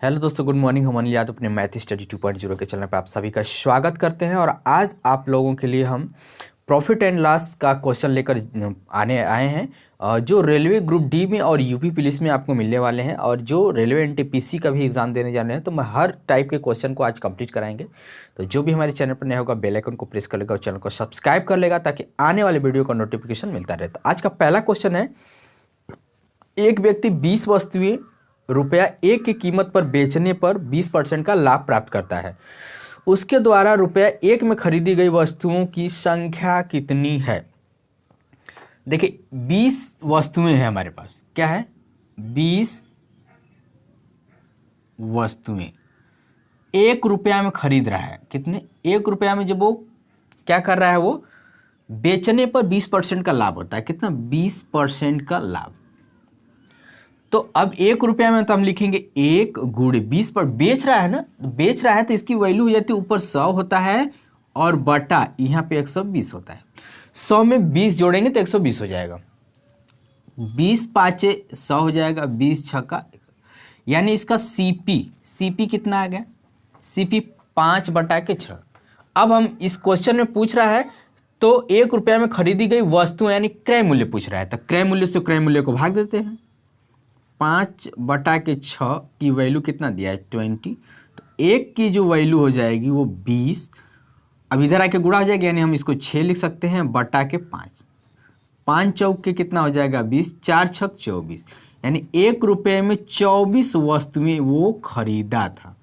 Hello दोस्तों, good morning. हम अनिल यादव अपने मैथ स्टडी 2.0 के चैनल पर आप सभी का स्वागत करते हैं। और आज आप लोगों के लिए हम प्रॉफिट एंड लॉस का क्वेश्चन लेकर आए हैं जो रेलवे ग्रुप डी में और यूपी पुलिस में आपको मिलने वाले हैं। और जो रेलवे एनटीपीसी का भी एग्जाम देने जा रहे हैं, तो मैं हर टाइप के क्वेश्चन को आज कंप्लीट कराएंगे। तो जो भी हमारे चैनल पर नया होगा, बेल आइकन को प्रेस कर लेगा और चैनल को सब्सक्राइब कर लेगा, ताकि आने वाले वीडियो का नोटिफिकेशन मिलता रहे। तो आज का पहला क्वेश्चन है, एक व्यक्ति 20 वस्तुएं ₹1 की कीमत पर बेचने पर 20% का लाभ प्राप्त करता है। उसके द्वारा ₹1 में खरीदी गई वस्तुओं की संख्या कितनी है? देखिए, 20 वस्तुएं हैं हमारे पास। क्या है? 20 वस्तुएं ₹1 में खरीद रहा है। कितने? ₹1 में जब वो क्या कर रहा है, वो बेचने पर 20% का लाभ होता है। कितना? 20% का लाभ। तो अब ₹1 में तो हम लिखेंगे 1 गुणे 20 पर बेच रहा है ना, बेच रहा है तो इसकी वैल्यू हो जाती है, ऊपर 100 होता है और बटा यहाँ पे 120 होता है। 100 में 20 जोड़ेंगे तो 120 हो जाएगा। 20 पाँचे 100 हो जाएगा, 20 छक्का, यानी इसका सीपी कितना आ गया? सीपी 5/6। अब हम इस क्वेश्चन में पूछ रहा है तो ₹1 में खरीदी गई वस्तु यानी क्रय मूल्य पूछ रहा है, तो क्रय मूल्य से क्रय मूल्य को भाग देते हैं। 5/6 की वैल्यू कितना दिया है? 20। तो 1 की जो वैल्यू हो जाएगी वो 20। अब इधर आके गुणा हो जाएगा, यानी हम इसको 6 लिख सकते हैं बटा के 5। 5 चौक के कितना हो जाएगा? 20। 4 छक 24, यानी ₹1 में 24 वस्तुएं वो खरीदा था।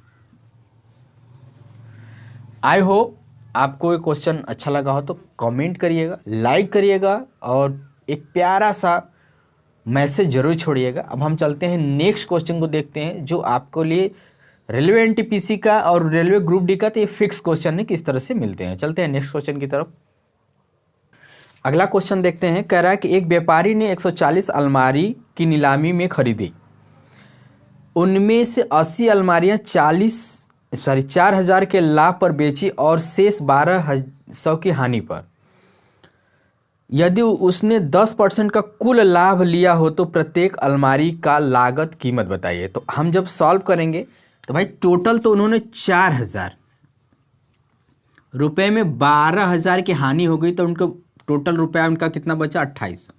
आई होप आपको ये क्वेश्चन अच्छा लगा हो तो कमेंट करिएगा, लाइक करिएगा और एक प्यारा सा मैसेज जरूर छोड़िएगा। अब हम चलते हैं नेक्स्ट क्वेश्चन को देखते हैं, जो आपको लिए रेलवे एनटीपीसी का और रेलवे ग्रुप डी का तो ये फिक्स क्वेश्चन है, किस तरह से मिलते हैं। चलते हैं नेक्स्ट क्वेश्चन की तरफ। अगला क्वेश्चन देखते हैं। कह रहा है कि एक व्यापारी ने 140 अलमारी की नीलामी में खरीदी। उनमें से 80 अलमारियां 4,000 के लाभ पर बेची और शेष 1,200 की हानि पर। यदि उसने 10% का कुल लाभ लिया हो तो प्रत्येक अलमारी का लागत कीमत बताइए। तो हम जब सॉल्व करेंगे तो भाई टोटल तो उन्होंने 4,000 रुपये में 12,000 की हानि हो गई, तो उनको टोटल रुपया उनका कितना बचा? 2800।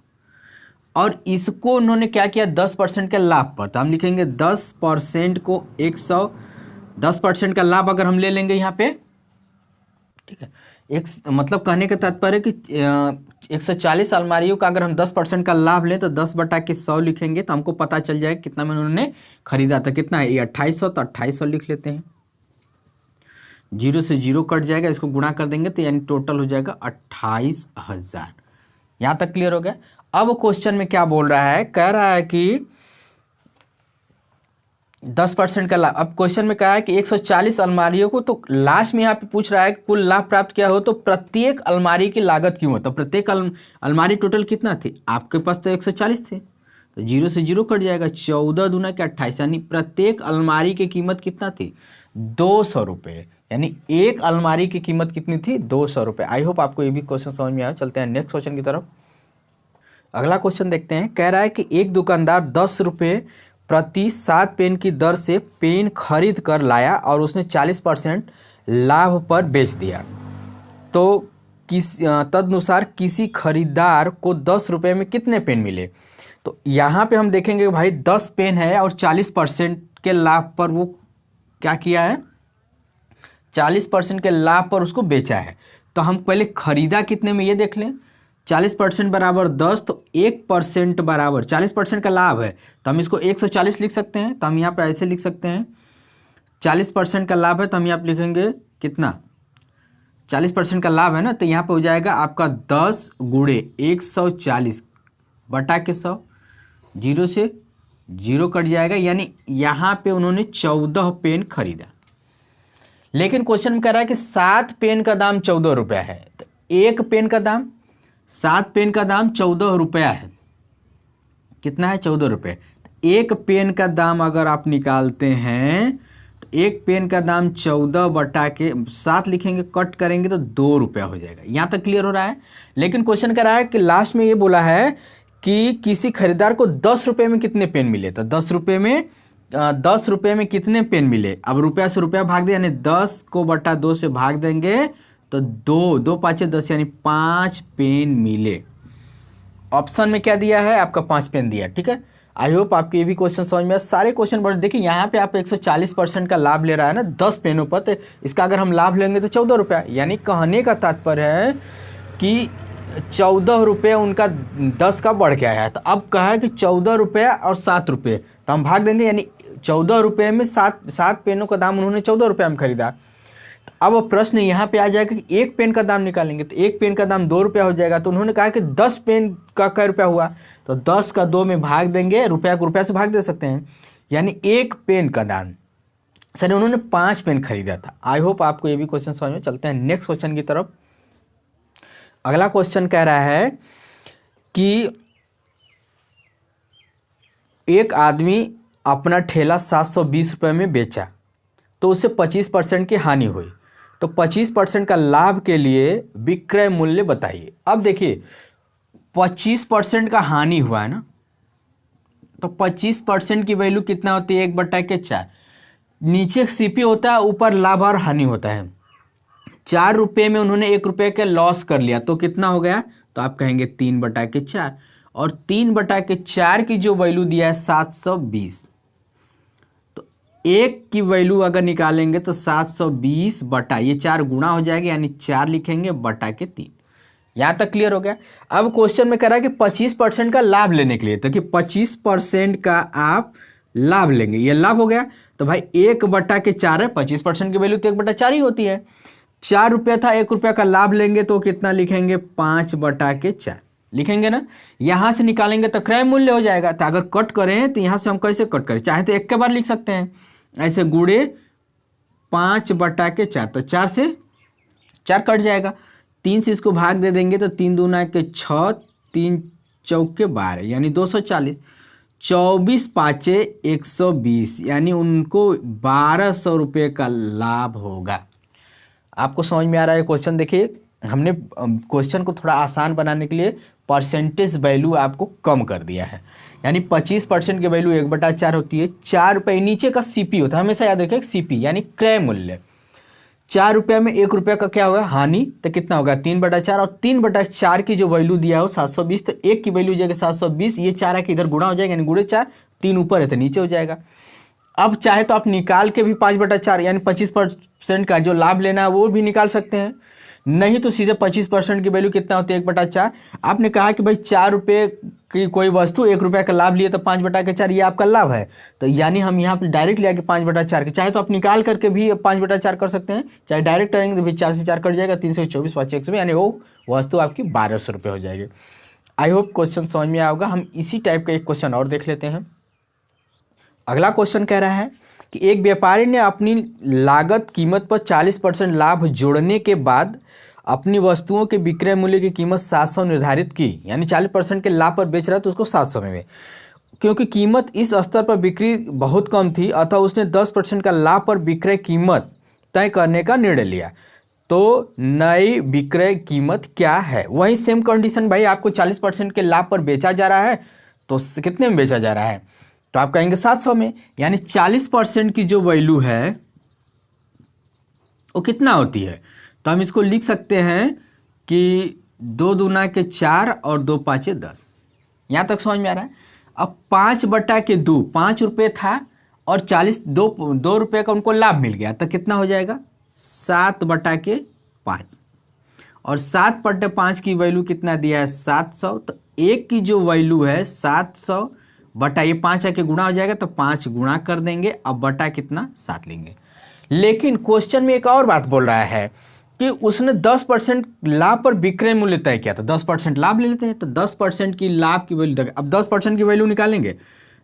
और इसको उन्होंने क्या किया? 10% के लाभ पर, तो हम लिखेंगे 10% को 100। 10% का लाभ अगर हम ले लेंगे यहाँ पे, ठीक है, एक मतलब कहने का तात्पर्य कि 140 अलमारियों का अगर हम 10% का लाभ लें तो 10/100 लिखेंगे, तो हमको पता चल जाएगा कितना में उन्होंने खरीदा था। कितना है ये? 2800। तो 2800 लिख लेते हैं। 0 से 0 कट जाएगा, इसको गुणा कर देंगे तो यानी टोटल हो जाएगा 28,000। यहाँ तक क्लियर हो गया। अब क्वेश्चन में क्या बोल रहा है? कह रहा है कि 10% का लाभ। अब क्वेश्चन में कहा है कि 140 अलमारियों को, तो लास्ट में यहाँ पे पूछ रहा है कि कुल लाभ प्राप्त किया हो तो प्रत्येक अलमारी की लागत क्यों हो। तो प्रत्येक अलमारी टोटल कितना थी? आपके पास तो 140 थे, तो 0 से 0 कट जाएगा। 14 दूना के 28, यानी प्रत्येक अलमारी की कीमत कितना थी? 200 रुपये। यानी एक अलमारी की कीमत कितनी थी? 200 रुपये। आई होप आपको ये भी क्वेश्चन समझ में आया। चलते हैं नेक्स्ट क्वेश्चन की तरफ। अगला क्वेश्चन देखते हैं। कह रहा है कि एक दुकानदार 10 रुपये प्रति 7 पेन की दर से पेन खरीद कर लाया और उसने 40% लाभ पर बेच दिया। तो तदनुसार किसी खरीदार को 10 रुपये में कितने पेन मिले? तो यहाँ पे हम देखेंगे कि भाई 10 पेन है और 40% के लाभ पर वो क्या किया है? 40% के लाभ पर उसको बेचा है। तो हम पहले खरीदा कितने में ये देख लें। 40% बराबर 10, तो 1% बराबर 40% का लाभ है, तो हम इसको 140 लिख सकते हैं। तो हम यहाँ पे ऐसे लिख सकते हैं, 40% का लाभ है तो हम यहाँ पे लिखेंगे कितना? 40% का लाभ है ना, तो यहाँ पे हो जाएगा आपका 10 गुणे 140 बटा के 100। 0 से 0 कट जाएगा, यानी यहाँ पे उन्होंने 14 पेन खरीदा। लेकिन क्वेश्चन में कह रहा है कि 7 पेन का दाम 14 रुपया है। तो एक पेन का दाम, 7 पेन का दाम 14 रुपया है। कितना है? 14 रुपये। एक पेन का दाम अगर आप निकालते हैं तो एक पेन का दाम 14 बटा के 7 लिखेंगे, कट करेंगे तो 2 रुपया हो जाएगा। यहाँ तक क्लियर हो रहा है। लेकिन क्वेश्चन कह रहा है कि लास्ट में ये बोला है कि किसी खरीदार को 10 रुपये में कितने पेन मिले। तो 10 रुपये में 10 रुपये में कितने पेन मिले। अब रुपया से रुपया भाग दे, यानी 10 को बटा 2 से भाग देंगे तो 2 5 10 यानी 5 पेन मिले। ऑप्शन में क्या दिया है आपका 5 पेन दिया। ठीक है, आई होप आपको ये भी क्वेश्चन समझ में आया। सारे क्वेश्चन बड़े देखिए, यहाँ पे आप 140% का लाभ ले रहा है ना 10 पेनों पर, तो इसका अगर हम लाभ लेंगे तो 14 रुपया। यानी कहने का तात्पर्य है कि 14 रुपये उनका 10 का बढ़ के आया है। तो अब कहा है कि 14 रुपया और 7 रुपये, तो हम भाग देंगे, यानी 14 रुपये में 7 पेनों का दाम उन्होंने 14 रुपये में खरीदा। तो अब प्रश्न यहाँ पे आ जाएगा कि एक पेन का दाम निकालेंगे, तो एक पेन का दाम 2 रुपया हो जाएगा। तो उन्होंने कहा कि 10 पेन का क्या रुपया हुआ, तो 10 का 2 में भाग देंगे, रुपया को रुपया से भाग दे सकते हैं, यानी एक पेन का दाम। सर उन्होंने 5 पेन खरीदा था। आई होप आपको ये भी क्वेश्चन समझ में। चलते हैं नेक्स्ट क्वेश्चन की तरफ। अगला क्वेश्चन कह रहा है कि एक आदमी अपना ठेला 720 रुपये में बेचा तो उसे 25% की हानि हुई, तो 25% का लाभ के लिए विक्रय मूल्य बताइए। अब देखिए 25% का हानि हुआ है ना, तो 25% की वैल्यू कितना होती है 1/4। नीचे सीपी होता है, ऊपर लाभ और हानि होता है। 4 रुपये में उन्होंने 1 रुपये का लॉस कर लिया, तो कितना हो गया, तो आप कहेंगे 3/4। और 3/4 की जो वैल्यू दिया है 720, तो एक की वैल्यू अगर निकालेंगे तो 720 बटा ये 4 गुणा हो जाएगा, यानी 4 लिखेंगे बटा के 3। यहाँ तक क्लियर हो गया। अब क्वेश्चन में कह रहा है कि 25% का लाभ लेने के लिए, तो कि 25% का आप लाभ लेंगे, ये लाभ हो गया। तो भाई 1/4 है, 25% की वैल्यू तो 1/4 ही होती है। 4 रुपया था, 1 रुपया का लाभ लेंगे तो कितना लिखेंगे 5/4 लिखेंगे ना। यहाँ से निकालेंगे तो क्रय मूल्य हो जाएगा। तो अगर कट करें तो यहाँ से हम कैसे कट करें, चाहे तो एक के बार लिख सकते हैं ऐसे, गुड़े 5/4, तो 4 से 4 कट जाएगा। 3 से इसको भाग दे देंगे तो 3 दूना के 6, 3 चौके 12, यानी 240। 24 5 120, यानी उनको 1200 रुपये का लाभ होगा। आपको समझ में आ रहा है क्वेश्चन। देखिए हमने क्वेश्चन को थोड़ा आसान बनाने के लिए परसेंटेज वैल्यू आपको कम कर दिया है, यानी 25% की वैल्यू 1/4 होती है। 4 रुपये नीचे का सीपी होता है, हमेशा याद रखें सीपी यानी क्रय मूल्य। 4 रुपये में 1 रुपया का क्या होगा हानि, तो कितना होगा 3/4। और 3/4 की जो वैल्यू दिया हो 720, तो एक की वैल्यू हो जाएगा 720, ये 4 आके इधर गुणा हो जाएगा, यानी गुणे 4, 3 ऊपर है तो नीचे हो जाएगा। अब चाहे तो आप निकाल के भी 5/4 यानी 25% का जो लाभ लेना है वो भी निकाल सकते हैं, नहीं तो सीधे 25% की वैल्यू कितना होती है 1/4। आपने कहा कि भाई 4 रुपये की कोई वस्तु 1 रुपया का लाभ लिए तो 5/4 ये आपका लाभ है, तो यानी हम यहाँ पे डायरेक्ट लिया कि 5/4 के, चाहे तो आप निकाल करके भी 5/4 कर सकते हैं, चाहे डायरेक्ट करेंगे तो भी 4 से 4 कट जाएगा, 324 5 100, यानी वो वस्तु आपकी 1200 रुपये हो जाएगी। आई होप क्वेश्चन समझ में आया होगा। हम इसी टाइप का एक क्वेश्चन और देख लेते हैं। अगला क्वेश्चन कह रहा है कि एक व्यापारी ने अपनी लागत कीमत पर 40% लाभ जोड़ने के बाद अपनी वस्तुओं के विक्रय मूल्य की कीमत 700 निर्धारित की, यानी 40% के लाभ पर बेच रहा है तो उसको 700 में। क्योंकि कीमत इस स्तर पर बिक्री बहुत कम थी, अतः उसने 10% का लाभ पर विक्रय कीमत तय करने का निर्णय लिया। तो नई विक्रय कीमत क्या है। वही सेम कंडीशन भाई, आपको 40% के लाभ पर बेचा जा रहा है, तो कितने में बेचा जा रहा है, तो आप कहेंगे 700 में। यानी 40% की जो वैल्यू है वो कितना होती है, तो हम इसको लिख सकते हैं कि 2 दूना के 4 और 2 5 10। यहाँ तक समझ में आ रहा है। अब 5/2, 5 रुपये था और 2 रुपये का उनको लाभ मिल गया, तो कितना हो जाएगा 7/5। और 7/5 की वैल्यू कितना दिया है 700, तो एक की जो वैल्यू है 700 बटा ये 5 आके गुणा हो जाएगा, तो 5 गुणा कर देंगे, अब बटा कितना 7 लेंगे। लेकिन क्वेश्चन में एक और बात बोल रहा है कि उसने 10% लाभ पर विक्रय मूल्य तय किया, तो 10% लाभ ले लेते हैं, तो 10% की लाभ की वैल्यू तक। अब 10% की वैल्यू निकालेंगे,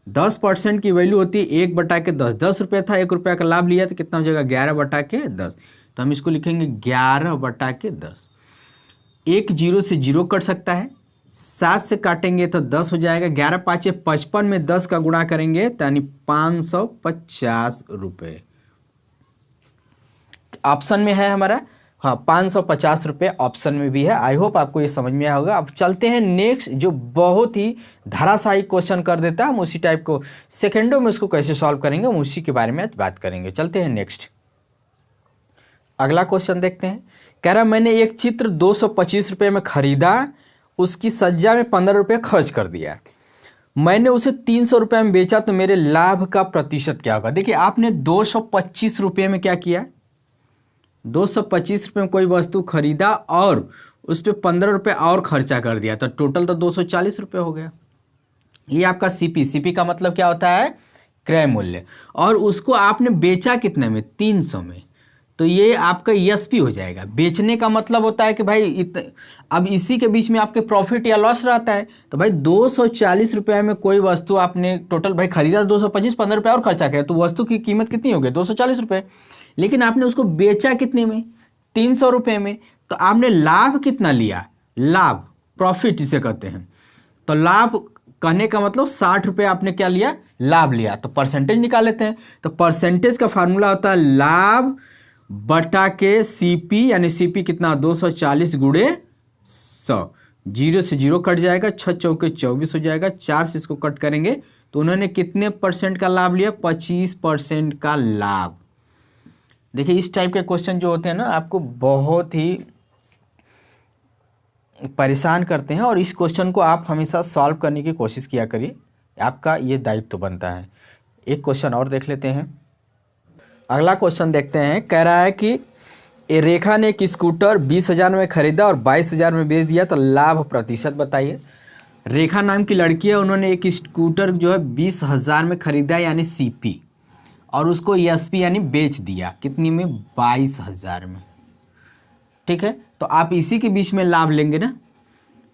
10% की वैल्यू होती है 1/10। 10 रुपये था, 1 रुपया का लाभ लिया तो कितना हो जाएगा 11/10, तो हम इसको लिखेंगे 11/10। एक 0 से 0 कट सकता है, 7 से काटेंगे तो 10 हो जाएगा, 11 5 55 में 10 का गुणा करेंगे तो यानी 550 रुपये। ऑप्शन में है हमारा हाँ, 550 रुपये ऑप्शन में भी है। आई होप आपको ये समझ में आया होगा। अब चलते हैं नेक्स्ट, जो बहुत ही धराशायी क्वेश्चन कर देता है। हम उसी टाइप को सेकेंडों में उसको कैसे सॉल्व करेंगे, हम उसी के बारे में आज बात करेंगे। चलते हैं नेक्स्ट, अगला क्वेश्चन देखते हैं। कह रहा मैंने एक चित्र 225 रुपये में खरीदा, उसकी सज्जा में 15 रुपये खर्च कर दिया, मैंने उसे 300 रुपये में बेचा, तो मेरे लाभ का प्रतिशत क्या होगा। देखिए, आपने 225 रुपये में क्या किया, 225 रुपये में कोई वस्तु खरीदा और उस पर 15 रुपये और खर्चा कर दिया, तो टोटल तो 240 रुपये हो गया। ये आपका सीपी का मतलब क्या होता है, क्रय मूल्य। और उसको आपने बेचा कितने में, 300 में, तो ये आपका एसपी हो जाएगा। बेचने का मतलब होता है कि भाई अब इसी के बीच में आपके प्रॉफिट या लॉस रहता है। तो भाई 240 रुपये में कोई वस्तु आपने टोटल भाई खरीदा 225, 15 रुपये और खर्चा किया, तो वस्तु की कीमत कितनी हो गई, 240 रुपये। लेकिन आपने उसको बेचा कितने में, 300 रुपये में, तो आपने लाभ कितना लिया, लाभ, प्रॉफिट इसे कहते हैं। तो लाभ कहने का मतलब 60 रुपये आपने क्या लिया, लाभ लिया। तो परसेंटेज निकाल लेते हैं। तो परसेंटेज का फार्मूला होता है लाभ बटा के सीपी, यानी सीपी कितना, 240 गुणे 100। 0 से 0 कट जाएगा, 6 चौके 24 हो जाएगा, 4 से इसको कट करेंगे तो उन्होंने कितने परसेंट का लाभ लिया, 25% का लाभ। देखिए, इस टाइप के क्वेश्चन जो होते हैं ना, आपको बहुत ही परेशान करते हैं, और इस क्वेश्चन को आप हमेशा सॉल्व करने की कोशिश किया करिए, आपका ये दायित्व बनता है। एक क्वेश्चन और देख लेते हैं। अगला क्वेश्चन देखते हैं। कह रहा है कि रेखा ने एक स्कूटर 20,000 में खरीदा और 22,000 में बेच दिया, तो लाभ प्रतिशत बताइए। रेखा नाम की लड़की है, उन्होंने एक स्कूटर जो है 20,000 में खरीदा यानी सीपी, और उसको एसपी यानी बेच दिया कितनी में, 22,000 में। ठीक है, तो आप इसी के बीच में लाभ लेंगे ना।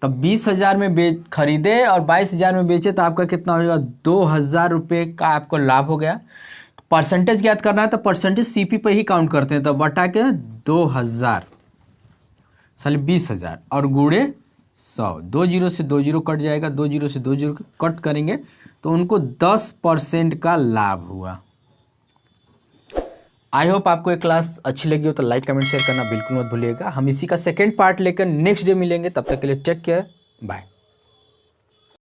तब 20,000 में खरीदे और 22,000 में बेचे, तो आपका कितना हो जाएगा, 2,000 रुपये का आपको लाभ हो गया। परसेंटेज ज्ञात करना है तो परसेंटेज सीपी पे ही काउंट करते हैं, तो बटा के 2,000 साल 20,000 और गुणे 100। 2 0 से 2 0 कट जाएगा, 2 0 से 2 0 कट करेंगे तो उनको 10% का लाभ हुआ। आई होप आपको ये क्लास अच्छी लगी हो तो लाइक कमेंट शेयर करना बिल्कुल मत भूलिएगा। हम इसी का सेकेंड पार्ट लेकर नेक्स्ट डे मिलेंगे, तब तक के लिए टेक केयर, बाय।